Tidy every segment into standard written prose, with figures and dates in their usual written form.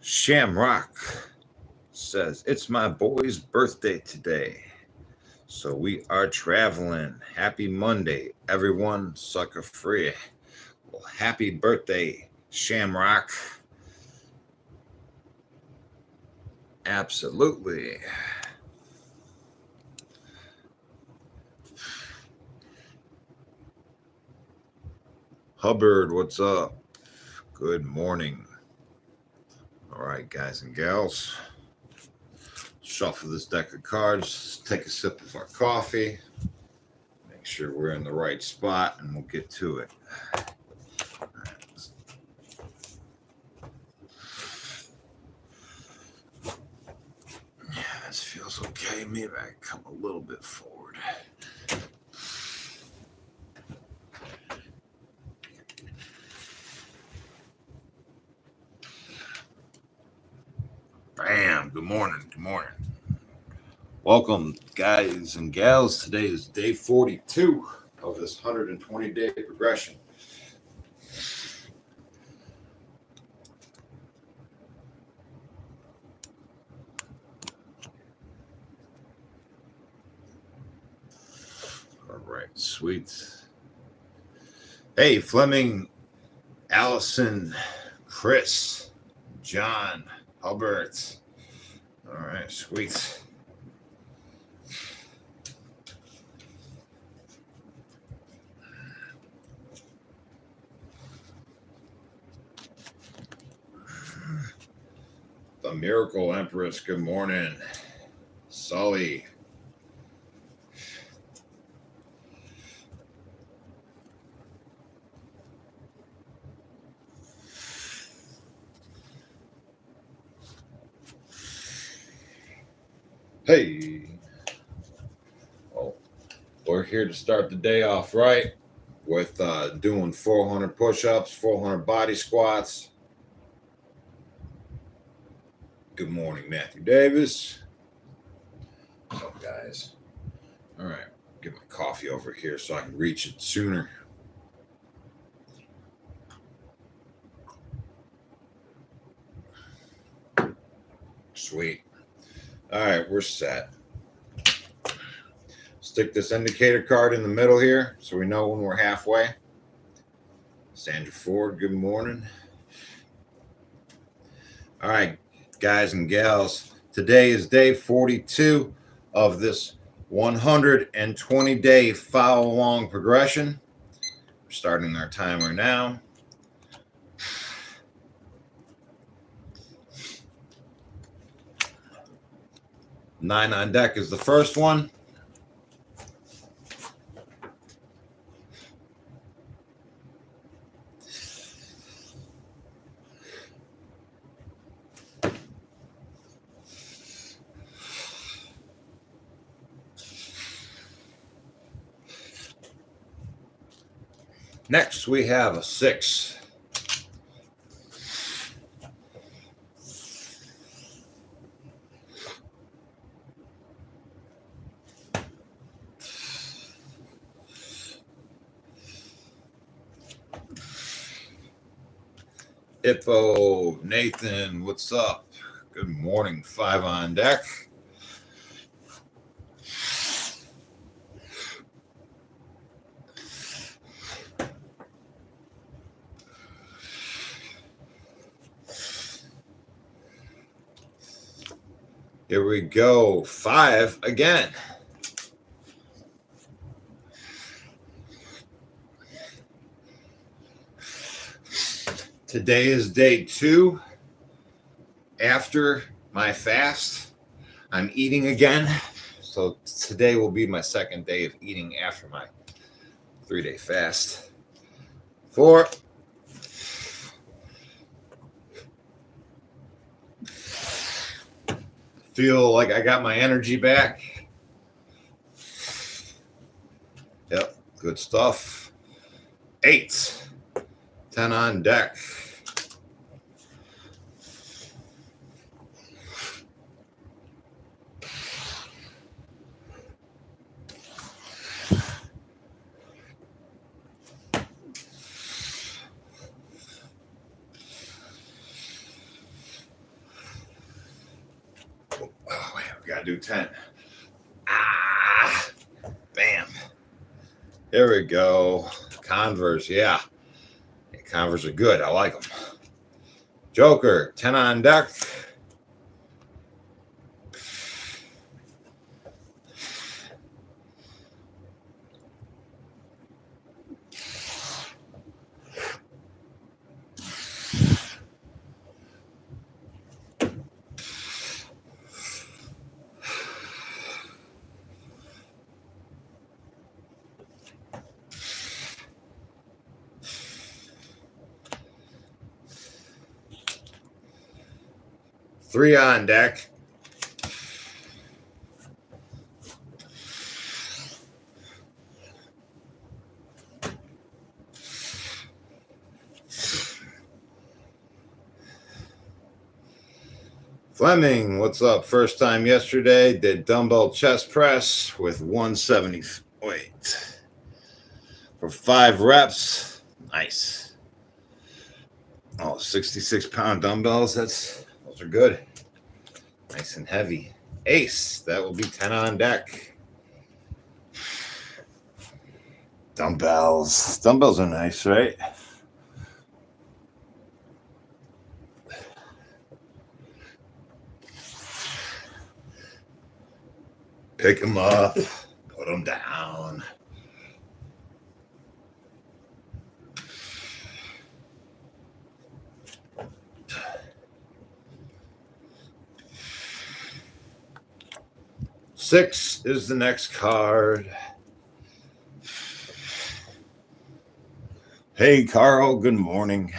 Shamrock says, it's my boy's birthday today. So we are traveling. Happy Monday, everyone. Sucker free. Well, happy birthday, Shamrock. Absolutely. Hubbard, what's up? Good morning. All right, guys and gals. Shuffle this deck of cards. Take a sip of our coffee. Make sure we're in the right spot and we'll get to it. This feels okay. Maybe I come a little bit forward. Bam. Good morning. Good morning. Welcome, guys and gals. Today is day 42 of this 120-day progression. All right, sweet. Hey, Fleming, Allison, Chris, John, Albert. All right, sweet. The Miracle Empress, good morning. Sully. Hey. Oh, we're here to start the day off right with doing 400 push-ups, 400 body squats. Good morning, Matthew Davis. What's up, guys? All right, get my coffee over here so I can reach it sooner. Sweet. All right, we're set. Stick this indicator card in the middle here so we know when we're halfway. Sandra Ford, good morning. All right, guys and gals, today is day 42 of this 120-day follow-along progression. We're starting our timer now. Nine on deck is the first one. Next, we have a 6. Hippo, Nathan, what's up? Good morning, 5 on deck. Here we go, 5 again. Today is day 2 after my fast. I'm eating again. So today will be my second day of eating after my 3-day fast. 4. Feel like I got my energy back. Yep, good stuff. 8. 10 on deck. We gotta do 10. Bam. There we go. Converse, yeah. Converse are good. I like them. Joker, 10 on deck. Three on deck. Fleming, what's up? First time yesterday, did dumbbell chest press with 170 weight for 5 reps. Nice. Oh, 66-pound dumbbells. Those are good. Nice and heavy. Ace, that will be 10 on deck. Dumbbells. Dumbbells are nice, right? Pick them up, put them down. Six is the next card. Hey, Carl, good morning.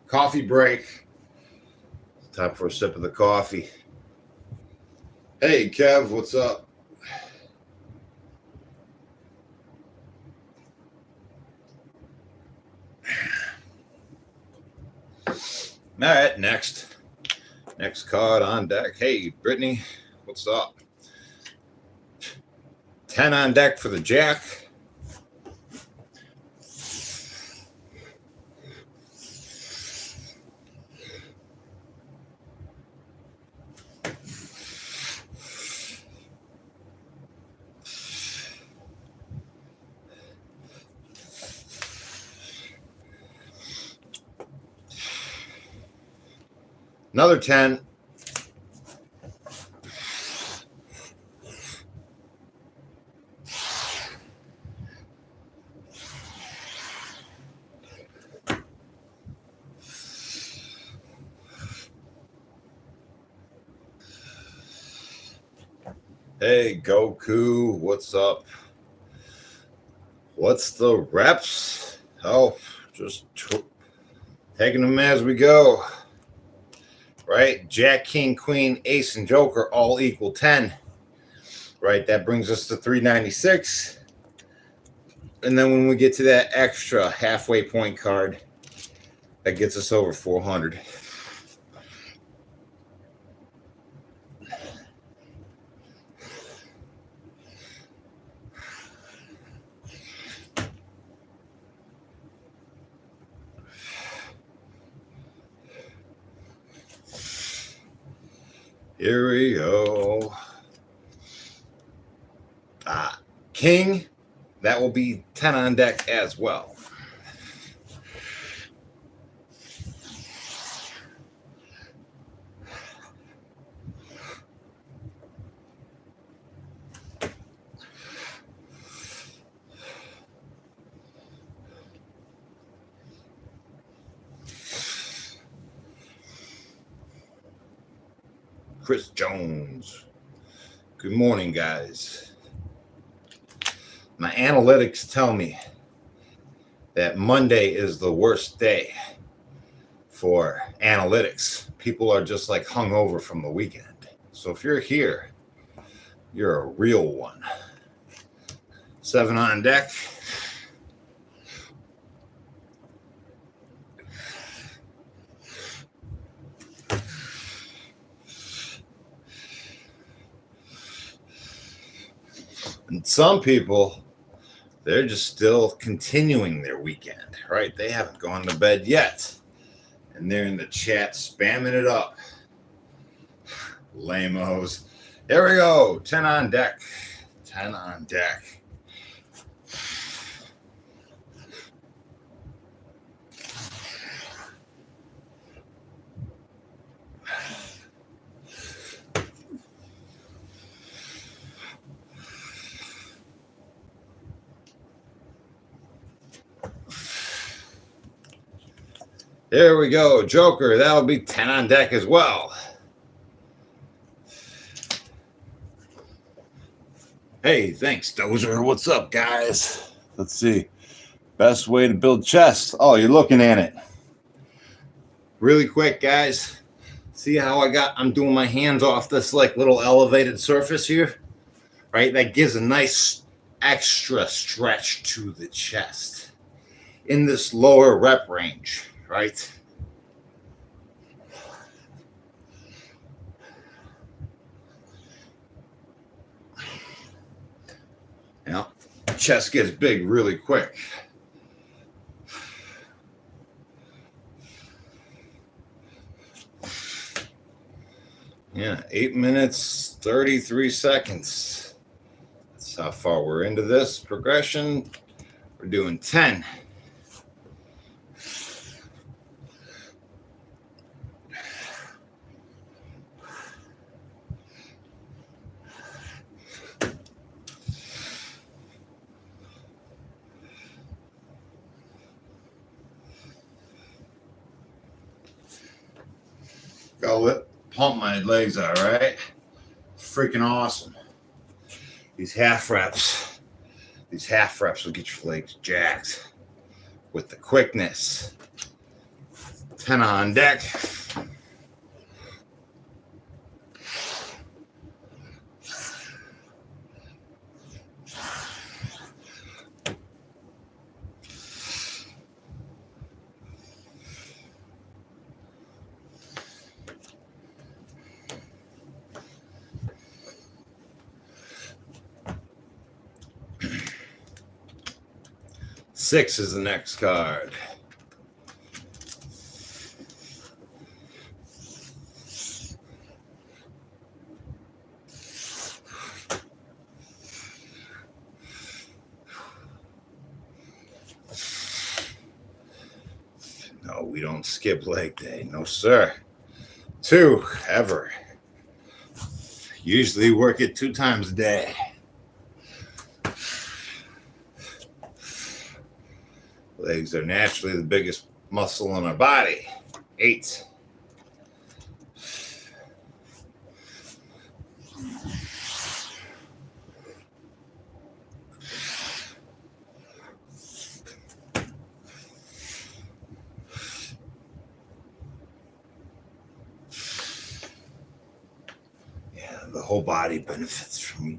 Coffee break. Time for a sip of the coffee. Hey, Kev, what's up? All right, next card on deck. Hey, Brittany, what's up? 10 on deck for the Jack. Another 10. Hey, Goku, what's up? What's the reps? Oh, just taking them as we go. Right? Jack, King, Queen, Ace, and Joker all equal 10. Right? That brings us to 396. And then when we get to that extra halfway point card, that gets us over 400. Here we go. King, that will be 10 on deck as well. Chris Jones. Good morning, guys. My analytics tell me that Monday is the worst day for analytics. People are just like hungover from the weekend. So if you're here, you're a real one. 7 on deck. And some people they're just still continuing their weekend, right? They haven't gone to bed yet. And they're in the chat spamming it up. Lamos. Here we go. 10 on deck. 10 on deck. There we go. Joker. That'll be 10 on deck as well. Hey, thanks, Dozer. What's up, guys? Let's see. Best way to build chest. Oh, you're looking at it. Really quick, guys. See how I'm doing my hands off this like little elevated surface here? Right? That gives a nice extra stretch to the chest in this lower rep range, right? Yeah, chest gets big really quick. Yeah, 8 minutes, 33 seconds. That's how far we're into this progression. We're doing 10. Go pump my legs, all right? Freaking awesome. These half reps will get your legs jacked with the quickness. 10 on deck. Six is the next card. No, we don't skip leg day. No, sir. 2, ever. Usually work it 2 times a day. Legs are naturally the biggest muscle in our body. 8. Yeah, the whole body benefits from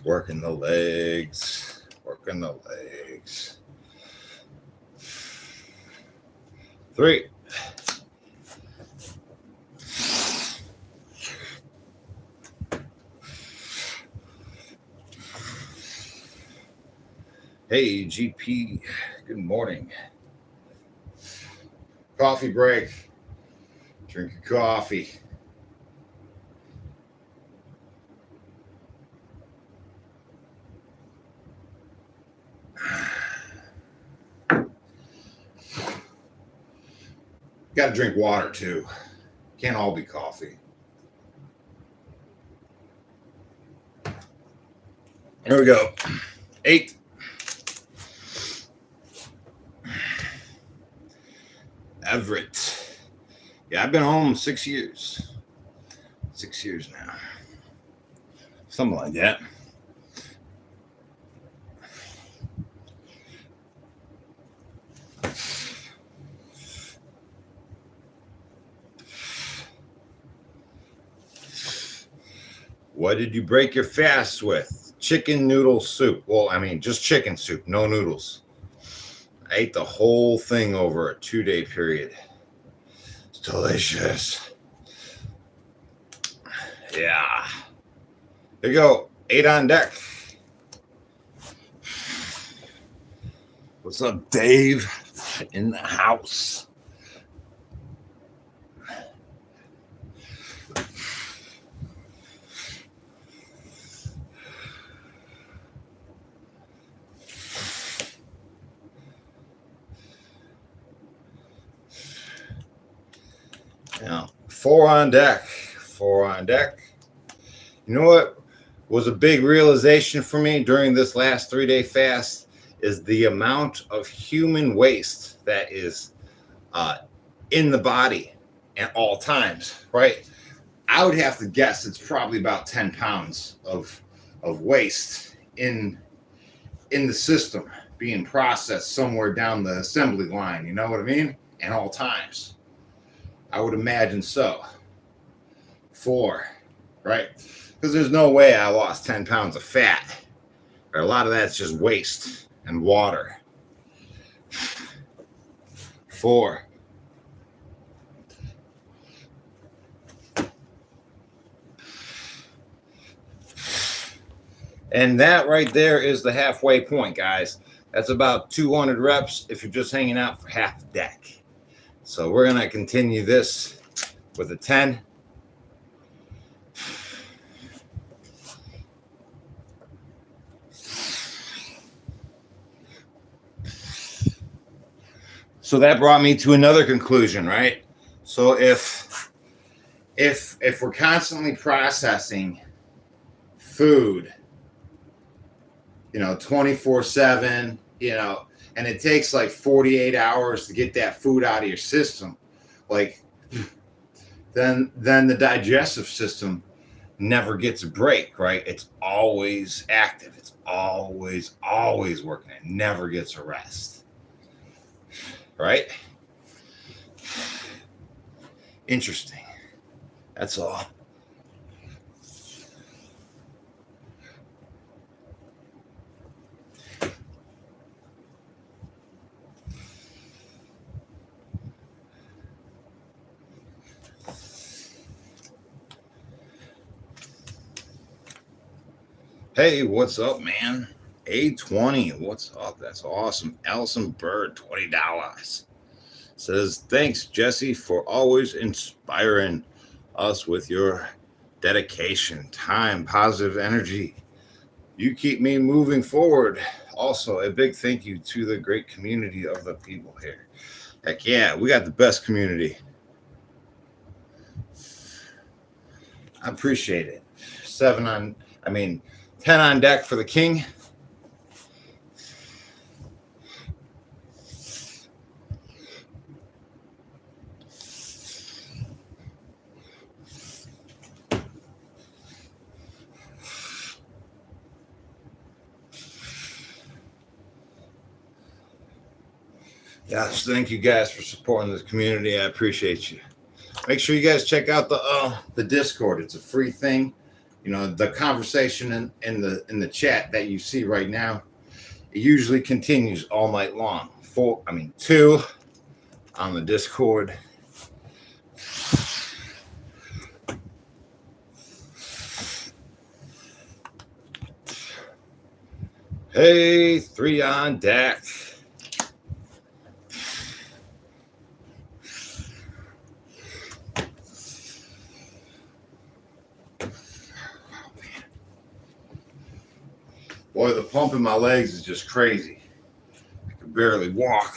working the legs, working the legs. 3. Hey, GP, good morning. Coffee break. Drink your coffee. Got to drink water too. Can't all be coffee. Here we go. 8. Everett. Yeah, I've been home 6 years. 6 years now. Something like that. What did you break your fast with? Chicken noodle soup. Well, I mean, just chicken soup, no noodles. I ate the whole thing over a 2-day period. It's delicious. Yeah. There you go. 8 on deck. What's up, Dave? In the house. Now, four on deck. You know what was a big realization for me during this last 3-day fast is the amount of human waste that is in the body at all times, right? I would have to guess it's probably about 10 pounds of waste in the system being processed somewhere down the assembly line. You know what I mean? At all times. I would imagine so. 4, right? Because there's no way I lost 10 pounds of fat. Or a lot of that's just waste and water. 4. And that right there is the halfway point, guys. That's about 200 reps if you're just hanging out for half a deck. So we're going to continue this with a 10. So that brought me to another conclusion, right? So if we're constantly processing food, 24/7, and it takes like 48 hours to get that food out of your system, like then the digestive system never gets a break, right? It's always active. It's always working. It never gets a rest. Right? Interesting. That's all. Hey, what's up, man? A20, what's up? That's awesome. Allison Bird, $20. Says, thanks, Jesse, for always inspiring us with your dedication, time, positive energy. You keep me moving forward. Also, a big thank you to the great community of the people here. Heck yeah, we got the best community. I appreciate it. 10 on deck for the king. Yes, thank you guys for supporting this community. I appreciate you. Make sure you guys check out the Discord. It's a free thing. The conversation in the chat that you see right now, it usually continues all night long. 2 on the Discord. Hey, 3 on deck. Boy, the pump in my legs is just crazy. I can barely walk.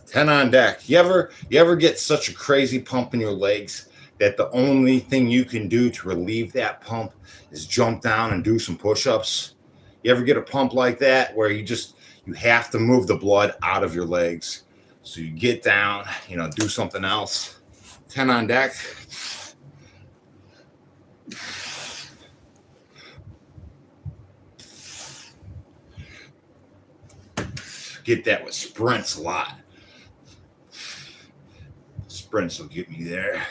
10 on deck. You ever get such a crazy pump in your legs that the only thing you can do to relieve that pump is jump down and do some push-ups? You ever get a pump like that where you have to move the blood out of your legs? So you get down, do something else. 10 on deck. Get that with sprints a lot. Sprints will get me there.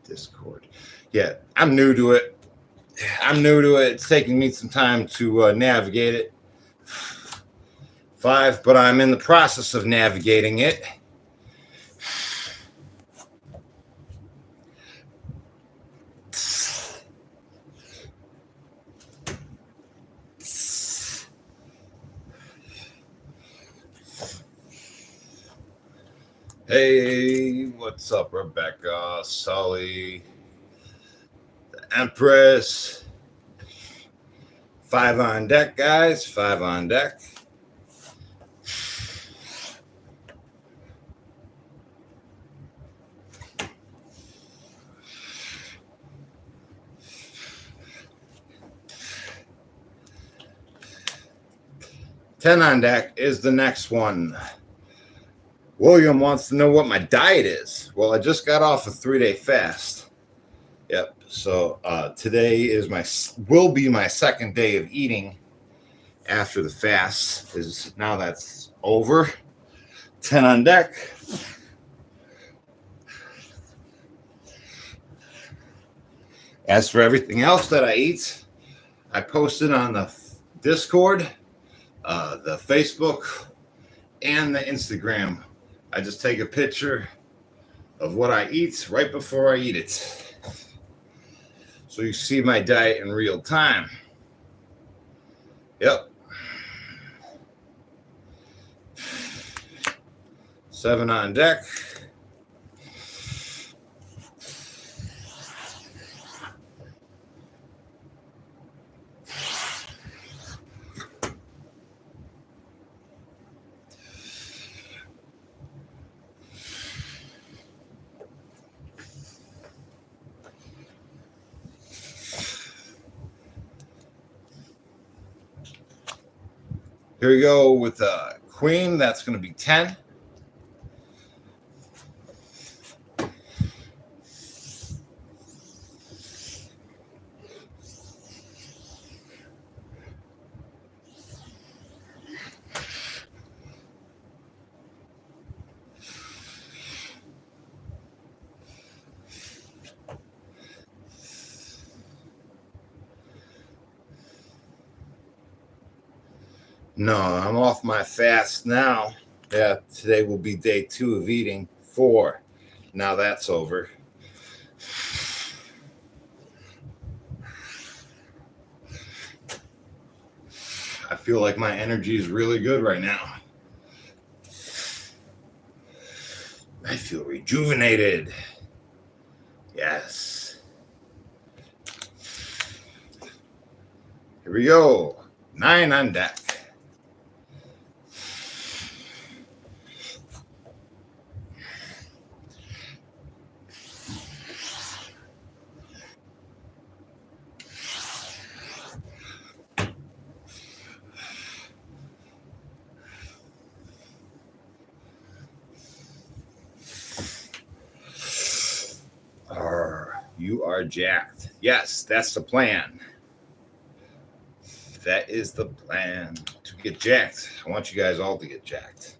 Discord. Yeah, I'm new to it. It's taking me some time to navigate it. 5, but I'm in the process of navigating it. Hey, what's up, Rebecca, Sully, the Empress? 5 on deck, guys. 5 on deck. Ten on deck is the next one. William wants to know what my diet is. Well, I just got off a 3-day fast. Yep. So today will be my second day of eating after the fast. Now that's over. 10 on deck. As for everything else that I eat, I posted on the Discord, the Facebook, and the Instagram. I just take a picture of what I eat right before I eat it. So you see my diet in real time. Yep. 7 on deck. Here we go with Queen. That's going to be 10. No, I'm off my fast now. Yeah, today will be day 2 of eating. 4. Now that's over. I feel like my energy is really good right now. I feel rejuvenated. Yes. Here we go. 9 on deck. You are jacked. Yes, that's the plan. That is the plan, to get jacked. I want you guys all to get jacked.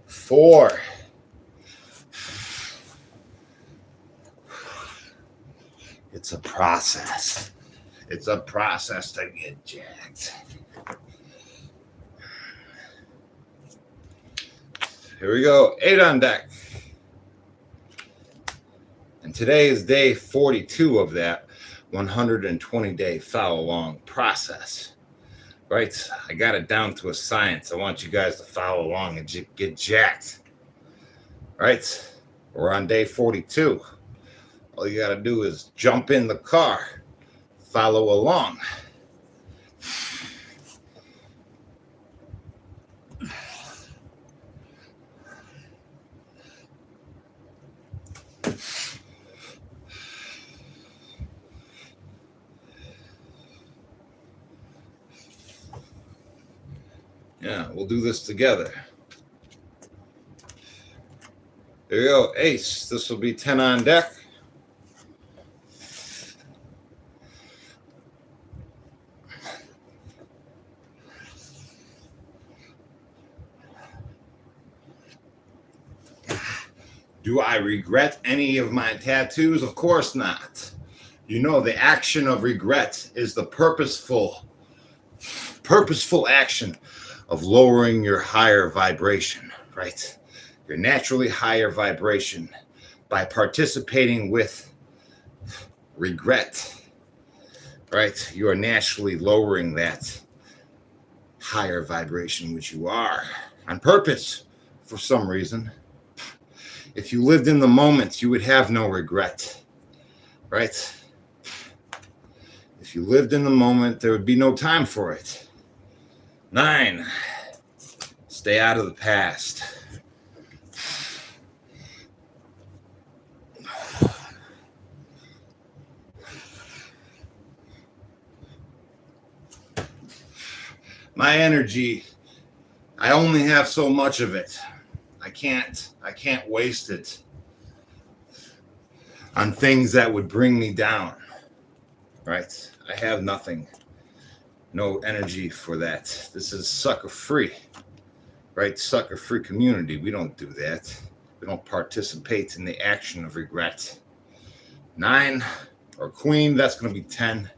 4. It's a process. It's a process to get jacked. Here we go. 8 on deck. And today is day 42 of that 120-day follow-along process. Right? I got it down to a science. I want you guys to follow along and get jacked. Right? We're on day 42. All you got to do is jump in the car, follow along. Yeah, we'll do this together. There you go, ace. This will be 10 on deck. Do I regret any of my tattoos? Of course not. You know, the action of regret is the purposeful action of lowering your higher vibration, right? Your naturally higher vibration by participating with regret, right? You are naturally lowering that higher vibration, which you are on purpose for some reason. If you lived in the moment, you would have no regret, right? If you lived in the moment, there would be no time for it. 9, stay out of the past. My energy, I only have so much of it. I can't waste it on things that would bring me down, right? I have nothing, no energy for that. This is sucker free, right? Sucker free community. We don't do that. We don't participate in the action of regret. 9, or queen, that's going to be 10.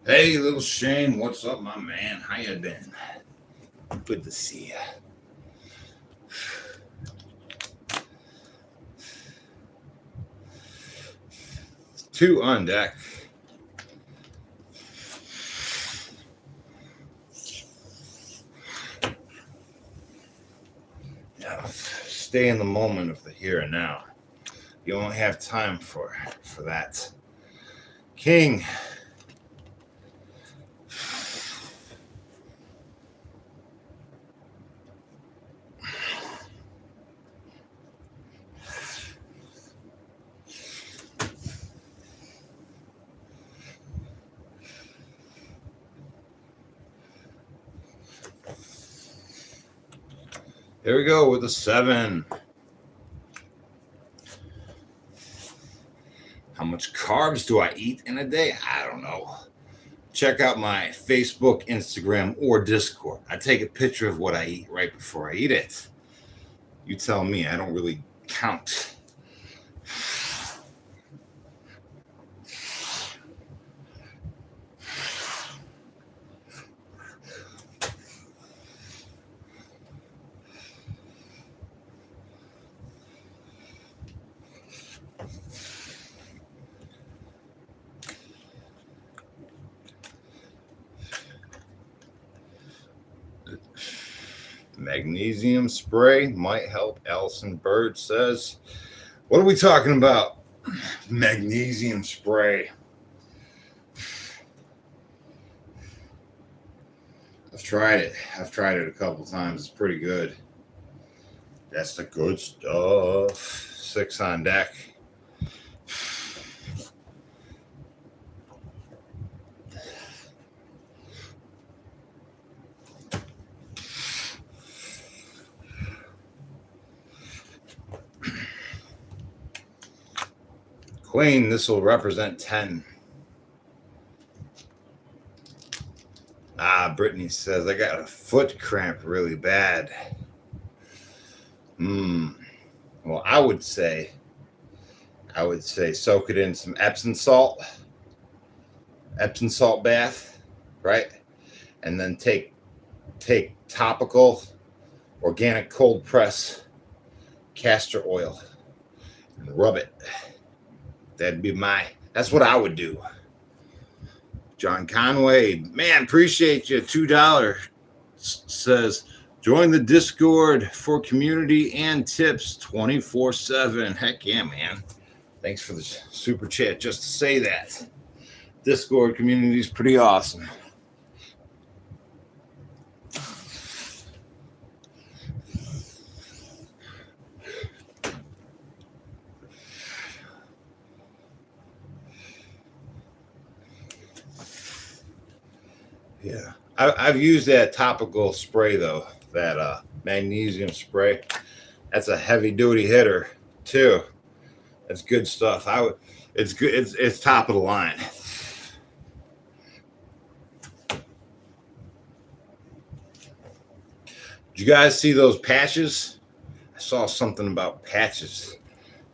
Hey, little Shane, what's up, my man? How you been? Good to see you. 2 on deck. Yeah, stay in the moment of the here and now. You won't have time for that. King. Here we go with a 7. How much carbs do I eat in a day? I don't know. Check out my Facebook, Instagram, or Discord. I take a picture of what I eat right before I eat it. You tell me, I don't really count. Magnesium spray might help, Allison Bird says. What are we talking about? Magnesium spray. I've tried it. I've tried it a couple times. It's pretty good. That's the good stuff. 6 on deck. Queen, this will represent 10. Brittany says, I got a foot cramp really bad. Well, I would say soak it in some Epsom salt bath, right? And then take topical organic cold press castor oil and rub it. That's what I would do. John Conway, man, appreciate you. $2 says, join the Discord for community and tips 24/7. Heck yeah, man. Thanks for the super chat just to say that. Discord community is pretty awesome. Yeah, I've used that topical spray though, that magnesium spray. That's a heavy duty hitter too. That's good stuff. It's good. It's top of the line. Did you guys see those patches? I saw something about patches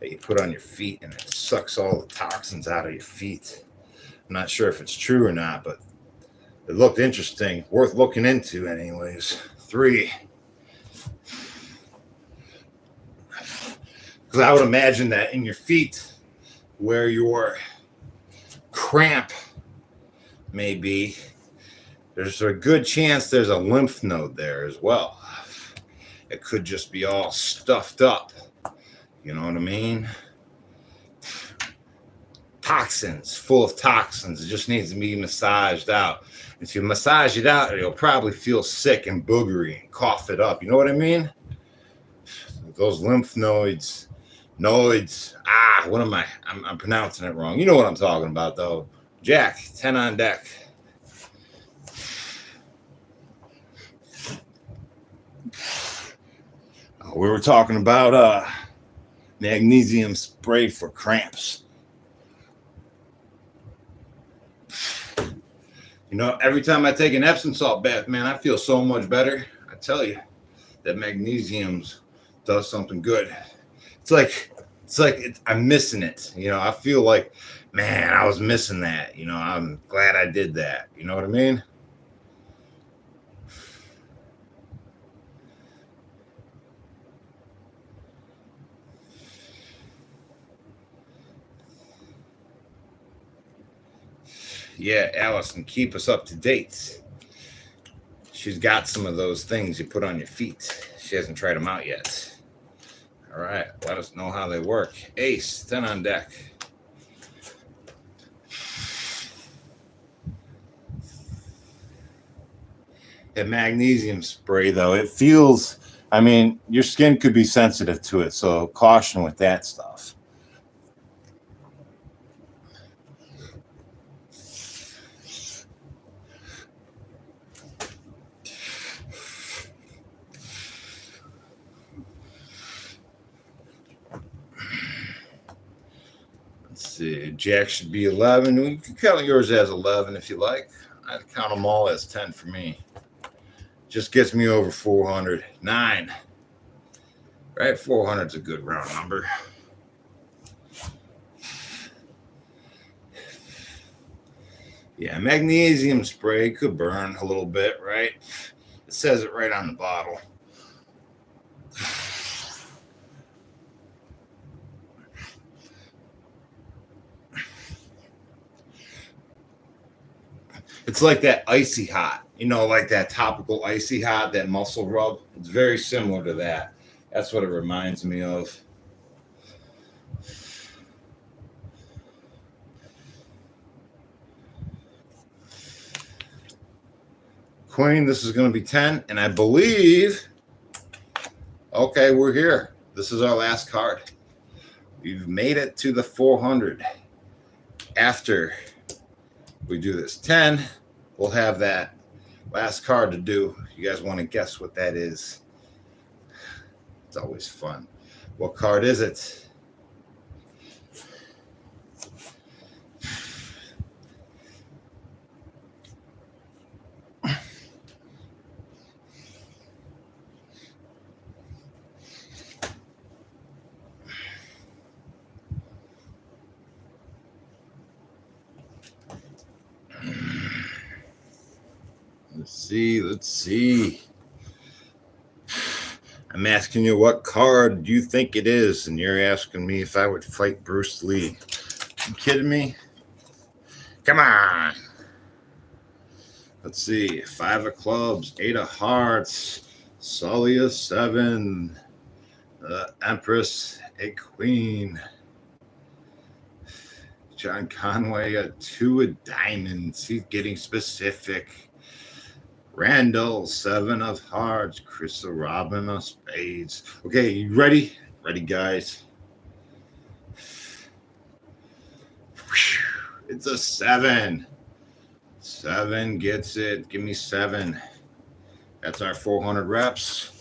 that you put on your feet and it sucks all the toxins out of your feet. I'm not sure if it's true or not, but it looked interesting, worth looking into anyways. 3. Because I would imagine that in your feet, where your cramp may be, there's a good chance there's a lymph node there as well. It could just be all stuffed up. You know what I mean? Toxins, full of toxins. It just needs to be massaged out. If you massage it out, it'll probably feel sick and boogery and cough it up. You know what I mean? Those lymph nodes. What am I? I'm pronouncing it wrong. You know what I'm talking about, though. Jack, 10 on deck. We were talking about magnesium spray for cramps. You know, every time I take an Epsom salt bath, man, I feel so much better. I tell you, that magnesium does something good. It's like I'm missing it. You know, I feel like, man, I was missing that. You know, I'm glad I did that. You know what I mean? Yeah, Allison, keep us up to date. She's got some of those things you put on your feet. She hasn't tried them out yet. All right, let us know how they work. Ace, 10 on deck. That magnesium spray, though, it feels, I mean, your skin could be sensitive to it, so caution with that stuff. Let's see, Jack should be 11. You can count yours as 11 if you like. I'd count them all as 10 for me. Just gets me over 400. 9. Right? 400 is a good round number. Yeah, magnesium spray could burn a little bit, right? It says it right on the bottle. It's like that icy hot, you know, like that topical icy hot, that muscle rub. It's very similar to that. That's what it reminds me of. Queen, this is going to be 10. And I believe, okay, we're here. This is our last card. We've made it to the 400. After we do this 10, we'll have that last card to do. You guys want to guess what that is? It's always fun. What card is it? Let's see. I'm asking you what card do you think it is, and you're asking me if I would fight Bruce Lee. You kidding me? Come on. Let's see. 5 of clubs, 8 of hearts, Sully a 7, Empress a queen, John Conway a 2 of diamonds. He's getting specific. Randall, 7 of hearts. Crystal Robin of spades. Okay, you ready? Ready, guys? It's a 7. 7 gets it. Give me 7. That's our 400 reps.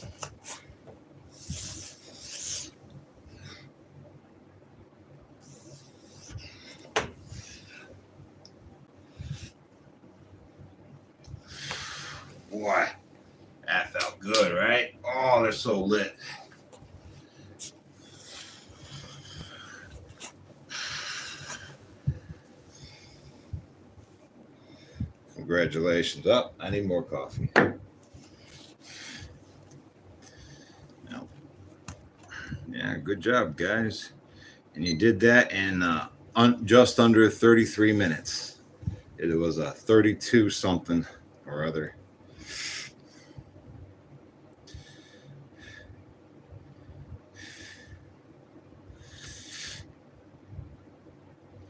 Boy, that felt good, right? so lit. Congratulations. Oh, I need more coffee. No. Yeah, good job, guys. And you did that in just under 33 minutes. It was a 32 something or other.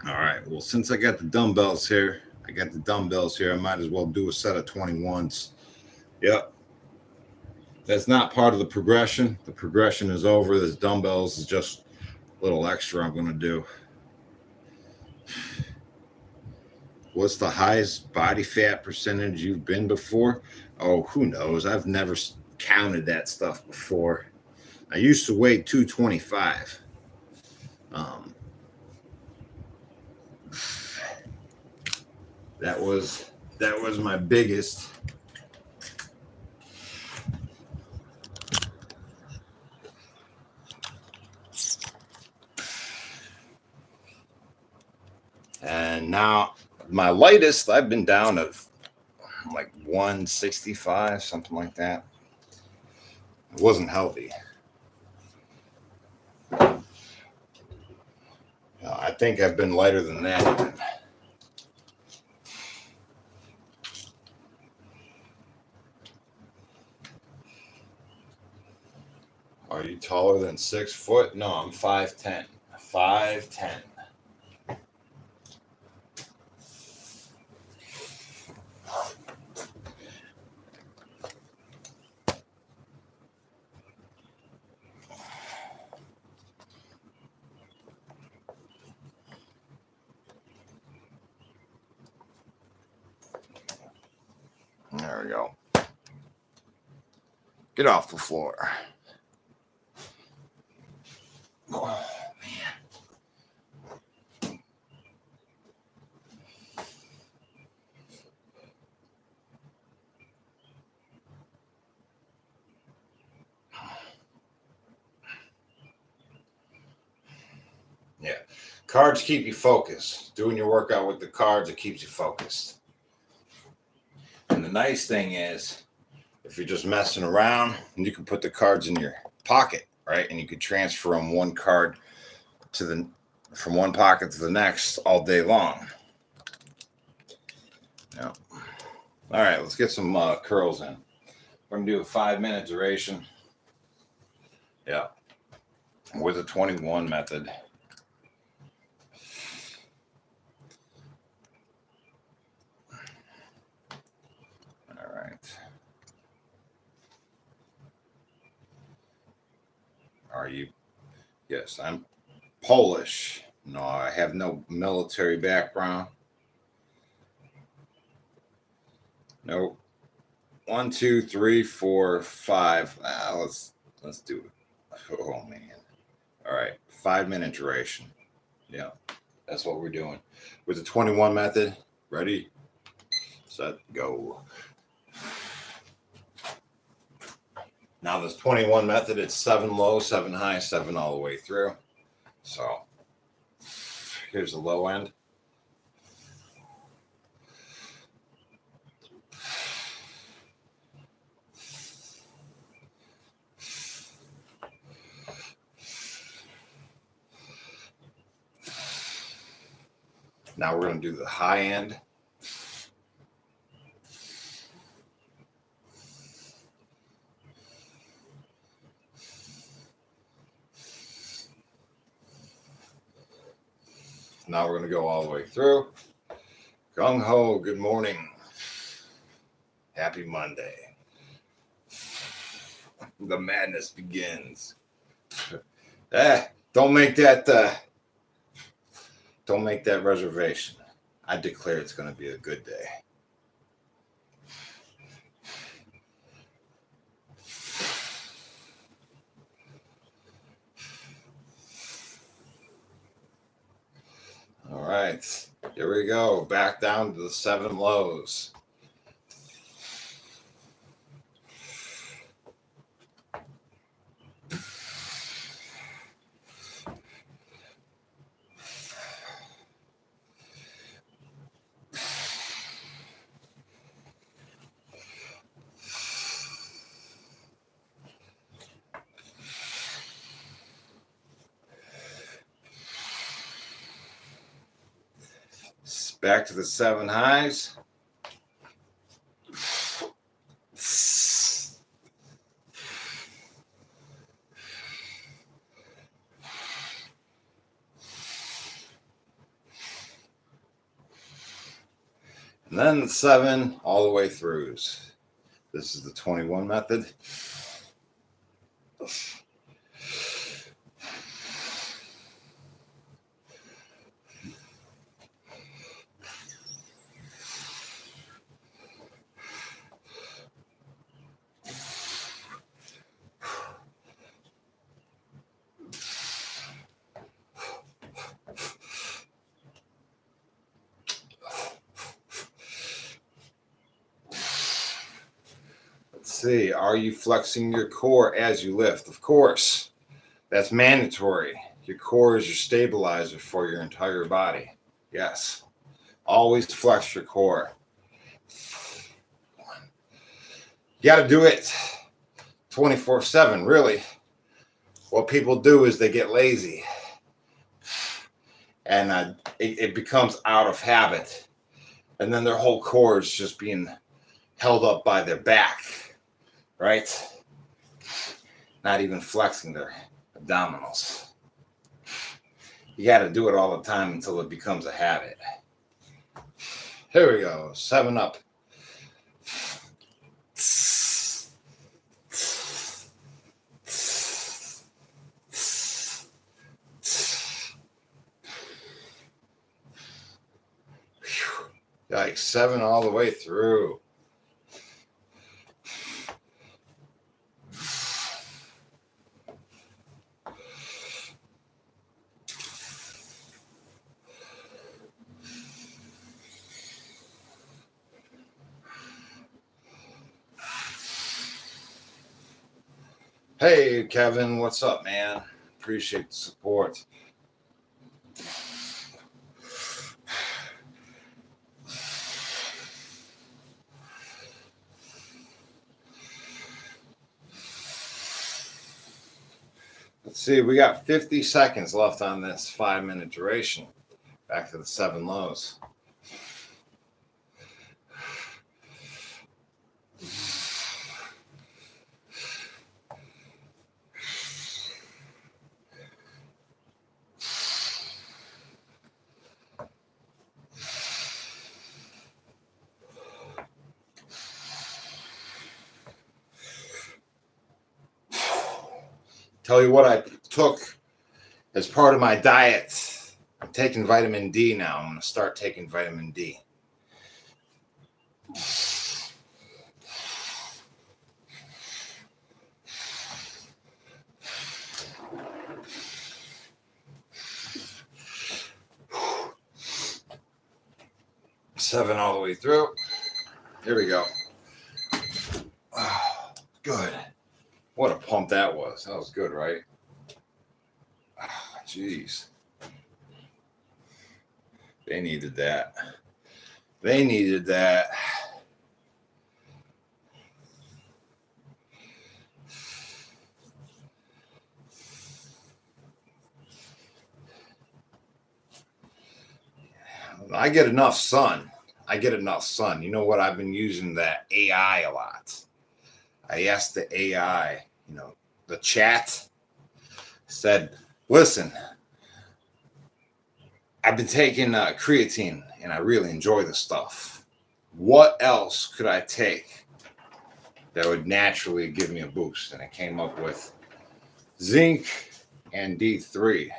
All right. Well, since I got the dumbbells here, I might as well do a set of 21s. Yep. That's not part of the progression. The progression is over. This dumbbells is just a little extra I'm going to do. What's the highest body fat percentage you've been before? Oh, who knows? I've never counted that stuff before. I used to weigh 225. That was my biggest. And now my lightest, I've been down to like 165, something like that. It wasn't healthy. I think I've been lighter than that even. Are you taller than 6 foot? No, I'm 5'10". 5'10". There we go. Get off the floor. Oh, man. Yeah. Cards keep you focused. Doing your workout with the cards, it keeps you focused. And the nice thing is, if you're just messing around, you can put the cards in your pocket, right? And you could transfer them one card from one pocket to the next all day long. Yeah. All right, let's get some curls in. We're gonna do a 5-minute duration. Yeah. With a 21 method. All right. Are you? Yes, I'm Polish. No, I have no military background. Nope. 1, 2, 3, 4, 5. Let's do it. Oh man. All right. 5-minute duration. Yeah. That's what we're doing. With the 21 method. Ready, set, go. Now this 21 method, it's 7 low, 7 high, 7 all the way through. So here's the low end. Now we're going to do the high end. Now we're going to go all the way through. Gung ho, good morning. Happy Monday. The madness begins. Don't make that reservation. I declare it's going to be a good day. All right, here we go. Back down to the 7 lows. Back to the 7 highs. And then the 7 all the way throughs. This is the 21 method. See, are you flexing your core as you lift? Of course, that's mandatory. Your core is your stabilizer for your entire body. Yes, always flex your core. You got to do it 24/7, really. What people do is they get lazy and it becomes out of habit. And then their whole core is just being held up by their back. Right? Not even flexing their abdominals. You got to do it all the time until it becomes a habit. Here we go. 7 up. Like 7 all the way through. Hey, Kevin, what's up, man? Appreciate the support. Let's see, we got 50 seconds left on this 5-minute duration. Back to the 7 lows. Tell you what I took as part of my diet. I'm taking vitamin D now. I'm going to start taking vitamin D. Seven all the way through. Here we go. Oh, good. What a pump that was. That was good, right? Jeez. They needed that. They needed that. I get enough sun. You know what? I've been using that AI a lot. I asked the AI, the chat, said, listen, I've been taking creatine and I really enjoy the stuff. What else could I take that would naturally give me a boost? And I came up with zinc and D3,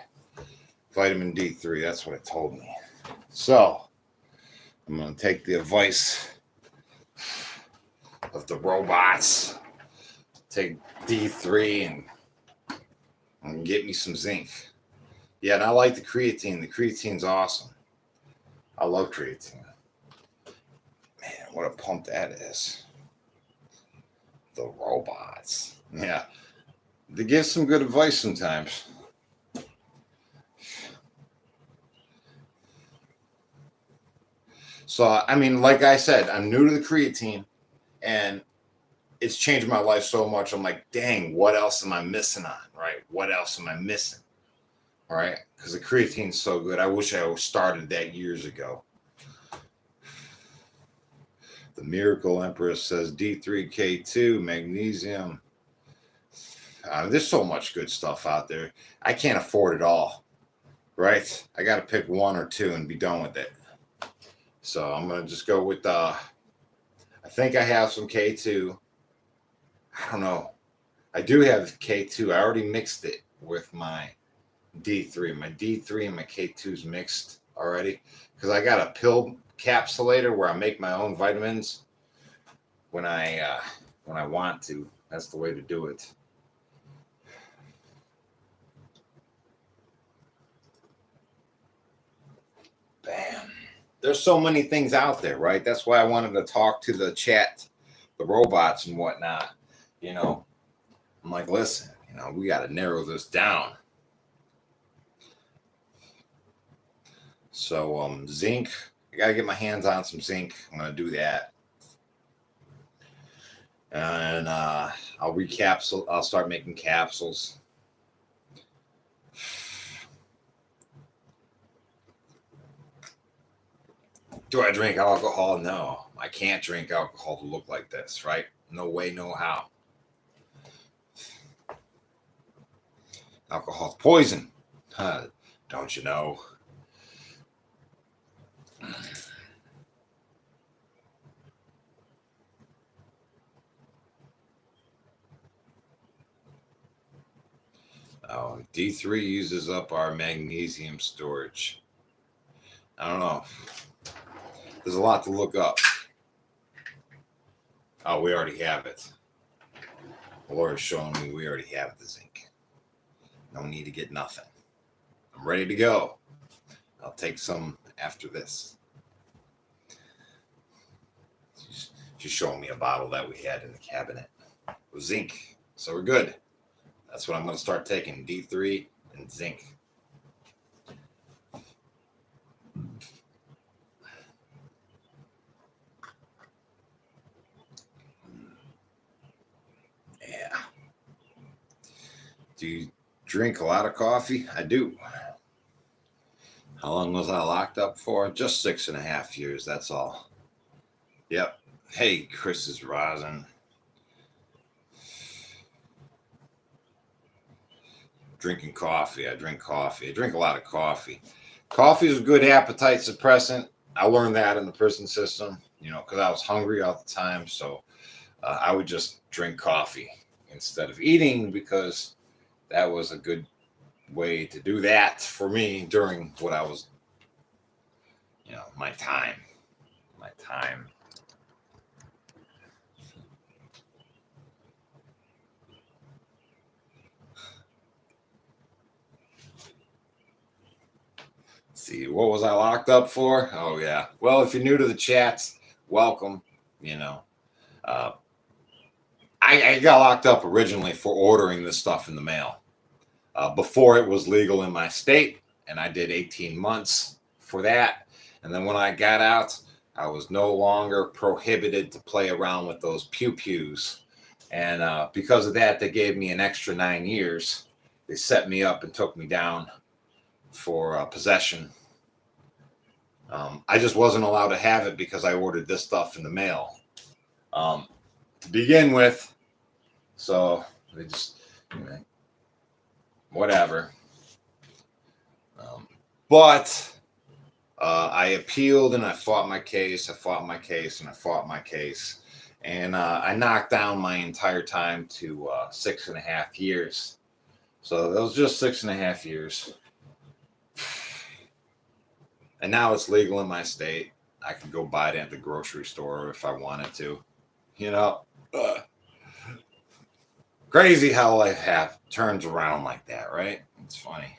vitamin D3. That's what it told me. So I'm going to take the advice of the robots, take D3 and get me some zinc. Yeah, and I like the creatine. The creatine's awesome. I love creatine. Man, what a pump that is. The robots. Yeah. They give some good advice sometimes. So, I mean, like I said, I'm new to the creatine and it's changed my life so much. I'm like, dang, what else am I missing on? Right? What else am I missing? All right. Because the creatine's so good. I wish I started that years ago. The Miracle Empress says D3K2, magnesium. There's so much good stuff out there. I can't afford it all, right? I got to pick one or two and be done with it. So I'm going to just go with, I think I have some K2. I don't know. I do have K2. I already mixed it with my D3. My D3 and my K2's mixed already because I got a pill capsulator where I make my own vitamins when I want to. That's the way to do it. Bam. There's so many things out there, right? That's why I wanted to talk to the chat, the robots and whatnot. You know, I'm like, listen, you know, we got to narrow this down. So zinc, I got to get my hands on some zinc. I'm going to do that. And I'll start making capsules. Do I drink alcohol? No, I can't drink alcohol to look like this, right? No way, no how. Alcohol's poison. Don't you know? Oh, D3 uses up our magnesium storage. I don't know. There's a lot to look up. Oh, we already have it. Laura's showing me we already have the zinc. No need to get nothing. I'm ready to go. I'll take some after this. She's showing me a bottle that we had in the cabinet with zinc. So we're good. That's what I'm going to start taking, D3 and zinc. Yeah. Do you drink a lot of coffee? I do. How long was I locked up for? Just 6.5 years, that's all. Yep. Hey, Chris is rising. Drinking coffee. I drink coffee. I drink a lot of coffee. Coffee is a good appetite suppressant. I learned that in the prison system, you know, because I was hungry all the time. So I would just drink coffee instead of eating because that was a good way to do that for me during what I was, you know, my time. See, what was I locked up for? Oh yeah. Well, if you're new to the chats, welcome. You know, I got locked up originally for ordering this stuff in the mail before it was legal in my state, and I did 18 months for that. And then when I got out, I was no longer prohibited to play around with those pew-pews. And because of that, they gave me an extra 9 years. They set me up and took me down for possession. I just wasn't allowed to have it because I ordered this stuff in the mail to begin with. So they just, you know, whatever. But I appealed and I fought my case. And I knocked down my entire time to 6.5 years. So that was just 6.5 years. And now it's legal in my state. I can go buy it at the grocery store if I wanted to. You know, crazy how life turns around like that, right? It's funny.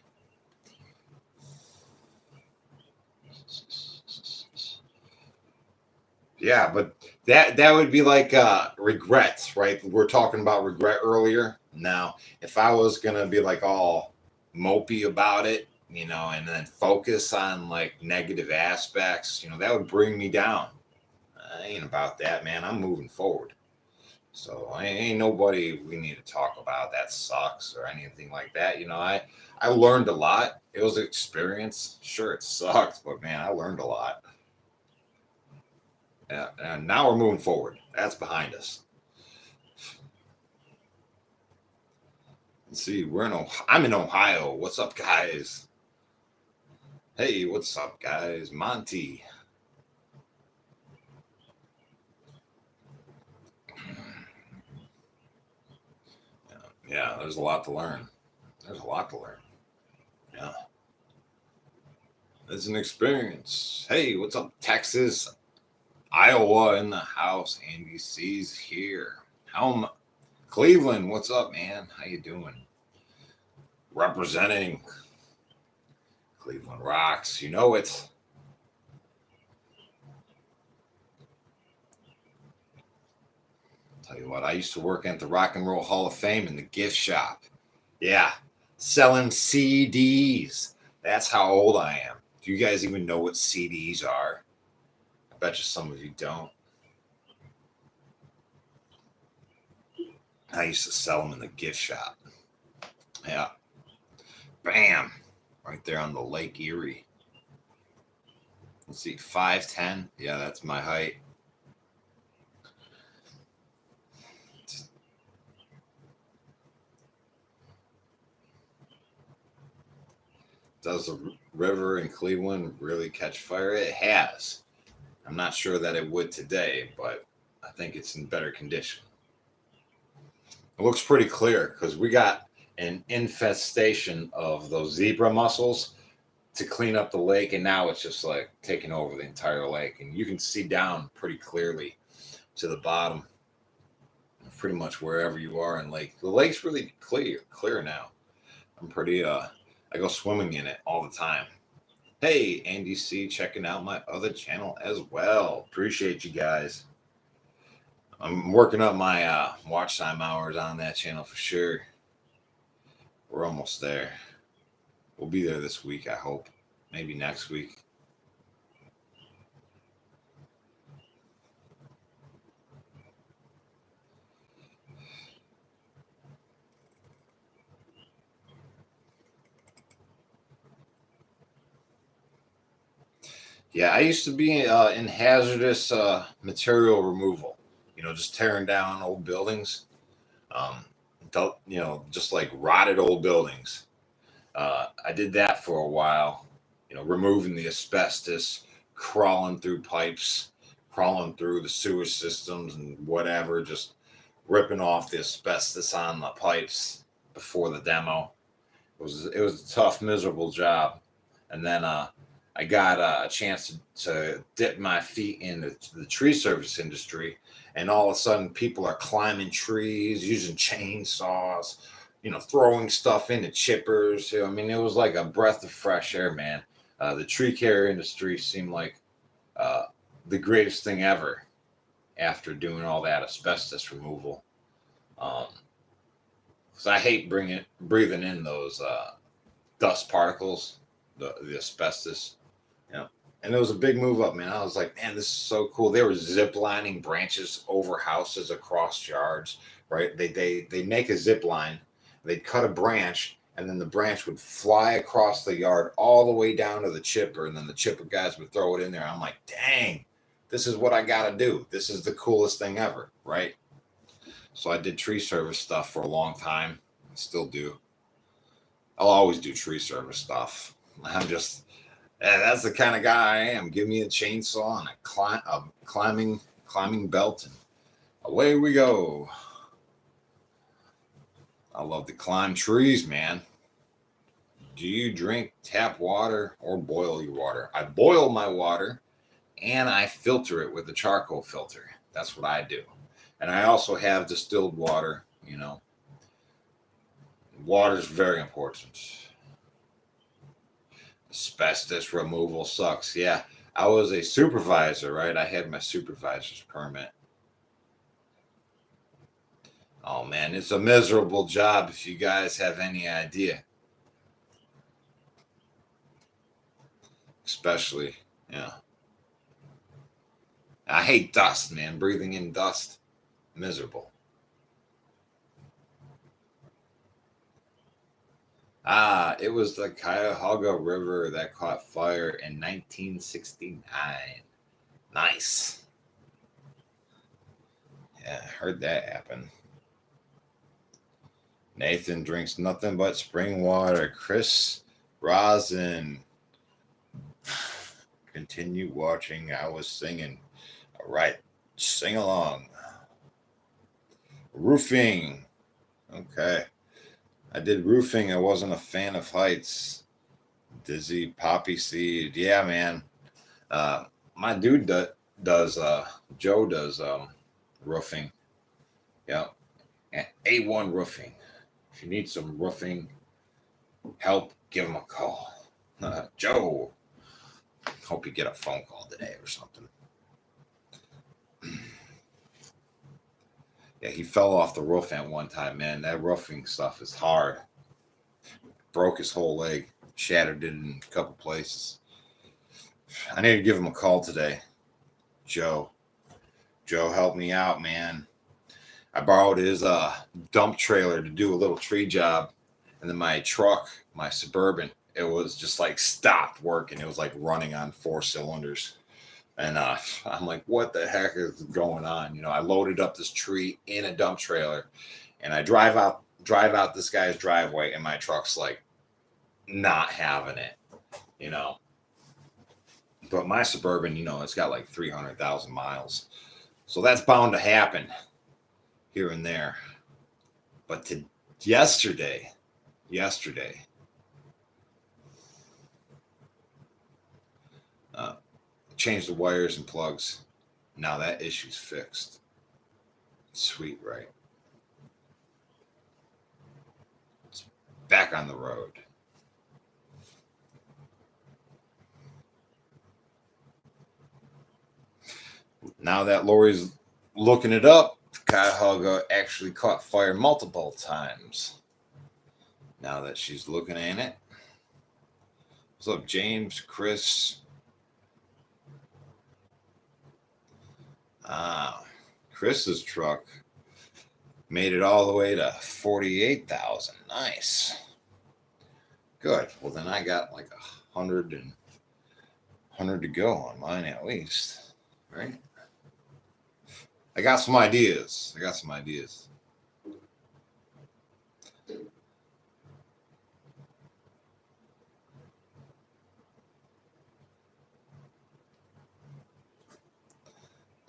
Yeah, but that would be like regrets, right? We're talking about regret earlier. Now, if I was gonna be like all mopey about it, you know, and then focus on like negative aspects, you know, that would bring me down. I ain't about that, man. I'm moving forward. So I ain't nobody we need to talk about that sucks or anything like that. You know, I learned a lot. It was an experience. Sure, it sucked, but man, I learned a lot. And now we're moving forward. That's behind us. Let's see, I'm in Ohio. What's up, guys? Hey, what's up, guys? Monty. Yeah, there's a lot to learn. There's a lot to learn. Yeah. It's an experience. Hey, what's up, Texas? Iowa in the house. Andy C's here. Cleveland, what's up, man? How you doing? Representing Cleveland rocks. You know it. Tell you what, I used to work at the Rock and Roll Hall of Fame in the gift shop. Yeah, selling CDs. That's how old I am. Do you guys even know what CDs are? I bet you some of you don't. I used to sell them in the gift shop. Yeah. Bam. Right there on the Lake Erie. Let's see, 5'10". Yeah, that's my height. Does the river in Cleveland really catch fire? It has. I'm not sure that it would today, but I think it's in better condition. It looks pretty clear because we got an infestation of those zebra mussels to clean up the lake, and now it's just like taking over the entire lake, and you can see down pretty clearly to the bottom, pretty much wherever you are in lake. The lake's really clear now. I'm pretty I go swimming in it all the time. Hey, Andy C, checking out my other channel as well. Appreciate you guys. I'm working up my watch time hours on that channel for sure. We're almost there. We'll be there this week, I hope. Maybe next week. Yeah, I used to be in hazardous material removal. Just tearing down old buildings. Um, just like rotted old buildings. I did that for a while. Removing the asbestos, crawling through pipes, crawling through the sewer systems and whatever, just ripping off the asbestos on the pipes before the demo. It was a tough, miserable job, and then I got a chance to dip my feet into the tree service industry, and all of a sudden, people are climbing trees using chainsaws, throwing stuff into chippers. I mean, it was like a breath of fresh air, man. The tree care industry seemed like uh, the greatest thing ever after doing all that asbestos removal. Um, because I hate breathing in those dust particles, the asbestos. And it was a big move up, man. I was like, man, this is so cool. They were zip lining branches over houses across yards, right? They make a zip line, they'd cut a branch, and then the branch would fly across the yard all the way down to the chipper, and then the chipper guys would throw it in there. I'm like, dang, this is what I gotta do. This is the coolest thing ever, right? So I did tree service stuff for a long time. I still do. I'll always do tree service stuff. I'm just that's the kind of guy I am. Give me a chainsaw and a climbing belt, and away we go. I love to climb trees, man. Do you drink tap water or boil your water? I boil my water and I filter it with a charcoal filter. That's what I do. And I also have distilled water. Water is very important. Asbestos removal sucks. Yeah, I was a supervisor, right? I had my supervisor's permit. Oh man, it's a miserable job if you guys have any idea. Especially, yeah. I hate dust, man. Breathing in dust, miserable. It was the Cuyahoga River that caught fire in 1969. Nice. Yeah, I heard that happen. Nathan drinks nothing but spring water. Chris Rosin. Continue watching. I was singing. All right. Sing along. Roofing. Okay. I did roofing. I wasn't a fan of heights. Dizzy Poppy Seed. Yeah, man. My dude does Joe does roofing. Yeah. And A1 Roofing. If you need some roofing help, give him a call. Joe. Hope you get a phone call today or something. Yeah, he fell off the roof at one time, man. That roofing stuff is hard. Broke his whole leg, shattered it in a couple places. I need to give him a call today. Joe, help me out, man. I borrowed his dump trailer to do a little tree job, and then my truck, my Suburban, it was just like stopped working. It was like running on 4 cylinders. And I'm like, what the heck is going on? You know, I loaded up this tree in a dump trailer, and I drive out this guy's driveway, and my truck's like not having it, you know. But my Suburban, you know, it's got like 300,000 miles. So that's bound to happen here and there. But yesterday, changed the wires and plugs. Now that issue's fixed. Sweet, right? It's back on the road. Now that Lori's looking it up, Cuyahoga actually caught fire multiple times. Now that she's looking at it. What's up, James, Chris? Chris's truck made it all the way to 48,000. Nice. Good. Well, then I got like 100 to go on mine at least. Right? I got some ideas.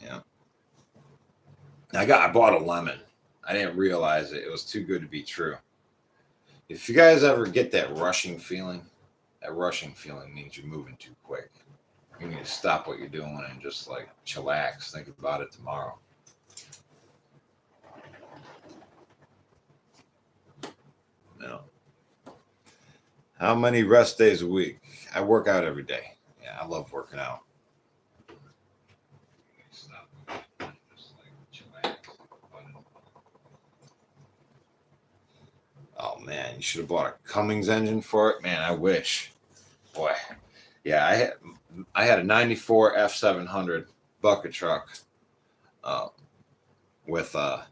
Yeah. I bought a lemon. I didn't realize it. It was too good to be true. If you guys ever get that rushing feeling means you're moving too quick. You need to stop what you're doing and just like chillax. Think about it tomorrow. No. How many rest days a week? I work out every day. Yeah, I love working out. Oh man, you should have bought a Cummins engine for it. Man, I wish. Boy, yeah, I had a '94 F700 bucket truck with a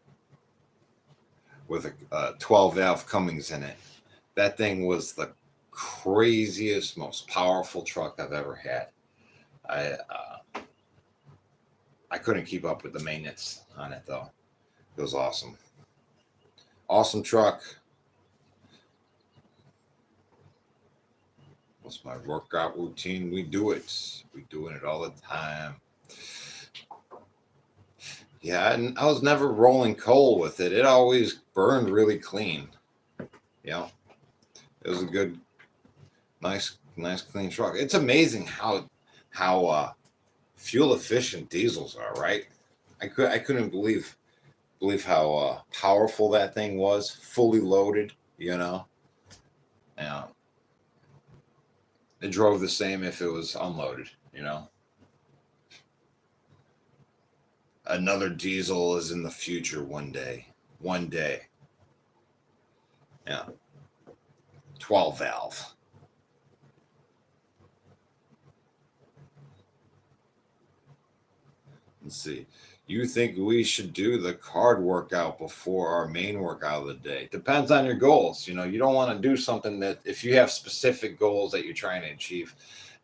12 valve Cummins in it. That thing was the craziest, most powerful truck I've ever had. I couldn't keep up with the maintenance on it though. It was awesome. Awesome truck. What's my workout routine? We do it. We're doing it all the time. Yeah, I was never rolling coal with it. It always burned really clean. Yeah, it was a good, nice clean truck. It's amazing how fuel efficient diesels are, right? I couldn't believe how powerful that thing was, fully loaded. You know, yeah. It drove the same if it was unloaded. You know. Another diesel is in the future one day. One day. Yeah. 12 valve. Let's see. You think we should do the card workout before our main workout of the day? Depends on your goals. You know, you don't want to do something that if you have specific goals that you're trying to achieve,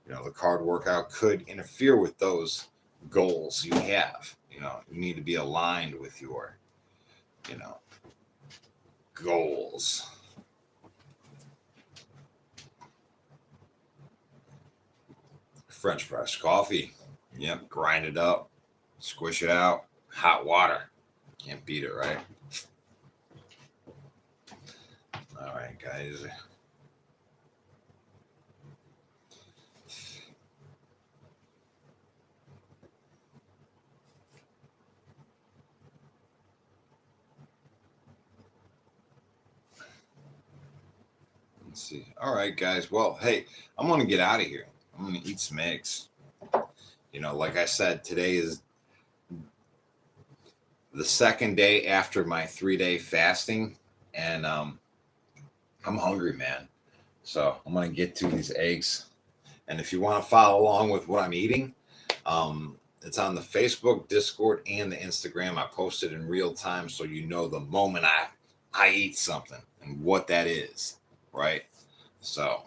you know, the card workout could interfere with those goals you have. You need to be aligned with your, goals. French press coffee. Yep, grind it up, squish it out, hot water. Can't beat it, right? All right, guys. Let's see. All right, guys. Well, hey, I'm going to get out of here. I'm going to eat some eggs. Like I said, today is the second day after my 3-day fasting, and I'm hungry, man. So I'm going to get to these eggs. And if you want to follow along with what I'm eating, it's on the Facebook, Discord, and the Instagram. I post it in real time so you know the moment I eat something and what that is, right? So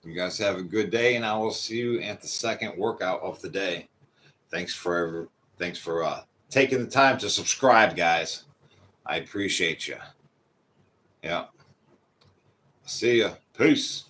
you guys have a good day, and I will see you at the second workout of the day. Thanks for taking the time to subscribe, guys. I appreciate you. Yeah. See ya. Peace.